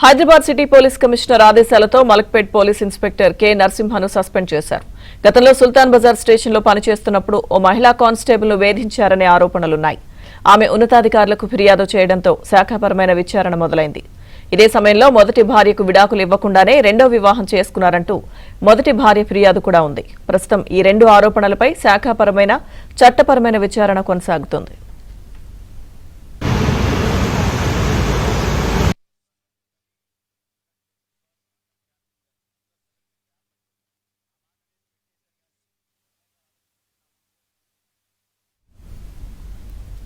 Hyderabad city police commissioner ఆదేశాలతో Malakpet police inspector K నరసింహను suspend చేశారు. గతంలో సుల్తాన్ బజార్ స్టేషన్లో పనిచేస్తున్నప్పుడు ఓ మహిళా కానిస్టేబుల్ ను వేధించారనే ఆరోపణలున్నాయి. ఆమె ఉన్నతాధికారులకు ఫిర్యాదు చేయడంతో శాఖాపరమైన విచారణ మొదలైంది. ఇదే సమయంలో మొదటి భార్యకు విడాకులు ఇవ్వకుండానే రెండో వివాహం చేసుకున్నారంటూ మొదటి భార్య ఫిర్యాదు కూడా ఉంది. ప్రస్తుతం ఈ రెండు ఆరోపణలపై శాఖాపరమైన చట్టపరమైన విచారణ కొనసాగుతోంది.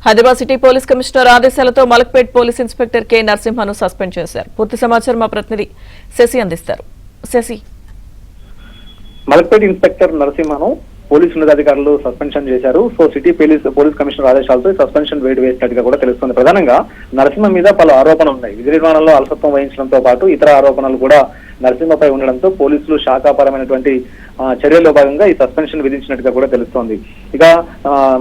హైదరాబాద్ సిటీ పోలీస్ కమిషనర్ ఆదేశాలతో మలక్పేట్ పోలీస్ ఇన్స్పెక్టర్ కె నరసింహను సస్పెండ్ చేశారు. పూర్తి సమాచారం మా ప్రతినిధి శశి అందిస్తారు. శశి, మలక్పేట్ ఇన్స్పెక్టర్ నరసింహను పోలీసు ఉన్నతాధికారులు సస్పెన్షన్ చేశారు. సో సిటీ పోలీస్ కమిషనర్ ఆదేశాలతో సస్పెన్షన్ వేటు వేసినట్టుగా కూడా తెలుస్తుంది. ప్రధానంగా నరసింహ మీద పలు ఆరోపణలు ఉన్నాయి. విధి నిర్వహణలో అలసత్వం వహించడంతో పాటు ఇతర ఆరోపణలు కూడా నరసింహపై ఉండడంతో పోలీసులు శాఖాపరమైనటువంటి చర్యల్లో భాగంగా ఈ సస్పెన్షన్ విధించినట్టుగా కూడా తెలుస్తోంది. ఇక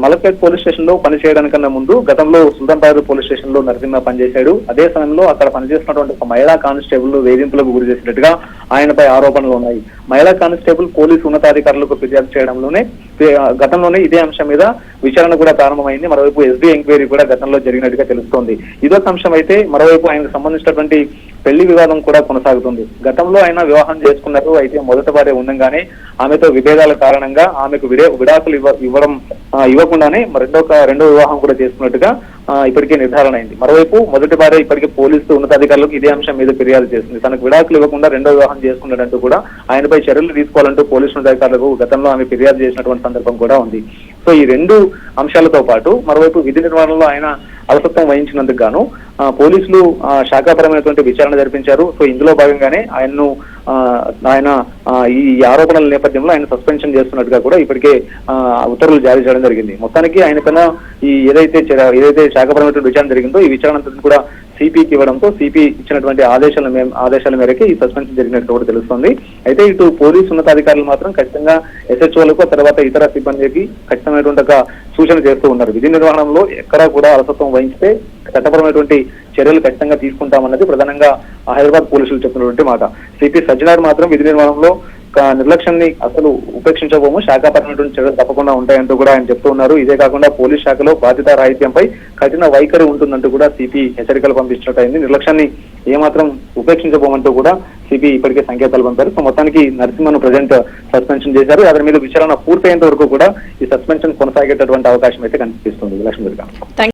మలక్పేట్ పోలీస్ స్టేషన్ లో పనిచేయడానికన్నా ముందు గతంలో సుల్తాన్ బజార్ పోలీస్ స్టేషన్ లో నరసింహ పనిచేశాడు. అదే సమయంలో అక్కడ పనిచేస్తున్నటువంటి ఒక మహిళా కానిస్టేబుల్ వేధింపులకు గురి చేసినట్టుగా ఆయనపై ఆరోపణలు ఉన్నాయి. మహిళా కానిస్టేబుల్ పోలీసు ఉన్నతాధికారులకు ఫిర్యాదు చేయడంలోనే గతంలోనే ఇదే అంశం మీద విచారణ కూడా ప్రారంభమైంది. మరోవైపు ఎస్బీ ఎంక్వైరీ కూడా గతంలో జరిగినట్టుగా తెలుస్తోంది. ఇదొక అంశం అయితే మరోవైపు ఆయనకు సంబంధించినటువంటి పెళ్లి వివాదం కూడా కొనసాగుతుంది. గతంలో ఆయన వివాహం చేసుకున్నారు. అయితే మొదటి భార్య ఉండగానే ఆమెతో విభేదాల కారణంగా ఆమెకు విడాకులు ఇవ్వకుండానే రెండో వివాహం కూడా చేసుకున్నట్టుగా ఇప్పటికే నిర్ధారణ అయింది. మరోవైపు మొదటి భార్య ఇప్పటికే పోలీసు ఉన్నతాధికారులకు ఇదే అంశం మీద ఫిర్యాదు చేస్తుంది. తనకు విడాకులు ఇవ్వకుండా రెండో వివాహం చేసుకున్నాడంటూ కూడా ఆయనపై చర్యలు తీసుకోవాలంటూ పోలీసు ఉన్నతాధికారులకు గతంలో ఆమె ఫిర్యాదు చేసినటువంటి సందర్భం కూడా ఉంది. సో ఈ రెండు అంశాలతో పాటు మరోవైపు విధి నిర్వహణలో ఆయన అలసత్వం వహించినందుకు గాను పోలీసులు శాఖాపరమైనటువంటి విచారణ జరిపించారు. సో ఇందులో భాగంగానే ఆయన ఈ ఆరోపణల నేపథ్యంలో ఆయన సస్పెన్షన్ చేస్తున్నట్టుగా కూడా ఇప్పటికే ఉత్తర్వులు జారీ చేయడం జరిగింది. మొత్తానికి ఆయన కన్నా ఈ ఏదైతే శాఖాపరమైనటువంటి విచారణ జరిగిందో ఈ విచారణ కూడా సిపికి ఇవ్వడంతో సిపి ఇచ్చినటువంటి ఆదేశాల మేరకు ఈ సస్పెన్షన్ జరిగినట్టు కూడా తెలుస్తోంది. అయితే ఇటు పోలీసు ఉన్నతాధికారులు మాత్రం ఖచ్చితంగా ఎస్హెచ్ఓలకు తర్వాత ఇతర సిబ్బందికి ఖచ్చితమైనటువంటి ఒక సూచన చేస్తూ ఉన్నారు. విధి నిర్వహణలో ఎక్కడా కూడా అలసత్వం వహించితే చట్టపరమైనటువంటి చర్యలు ఖచ్చితంగా తీసుకుంటామన్నది ప్రధానంగా హైదరాబాద్ పోలీసులు చెప్తున్నటువంటి మాట. సిపి సజ్జనార్ మాత్రం విధి నిర్వహణలో నిర్లక్ష్యాన్ని అసలు ఉపేక్షించబోము, శాఖాపరమైనటువంటి చర్యలు తప్పకుండా ఉంటాయంటూ కూడా ఆయన చెప్తూ ఉన్నారు. ఇదే కాకుండా పోలీస్ శాఖలో బాధ్యతా రాహిత్యంపై కఠిన వైఖరి ఉంటుందంటూ కూడా సిపి హెచ్చరికలు పంపించినట్టయింది. నిర్లక్ష్యాన్ని ఏమాత్రం ఉపేక్షించబోమంటూ కూడా సిపి ఇప్పటికే సంకేతాలు పంపారు. సో మొత్తానికి నరసింహను ప్రజెంట్ సస్పెన్షన్ చేశారు. అతని మీద విచారణ పూర్తయ్యేంత వరకు కూడా ఈ సస్పెన్షన్ కొనసాగేటటువంటి అవకాశం అయితే కనిపిస్తుంది. లక్ష్మీ.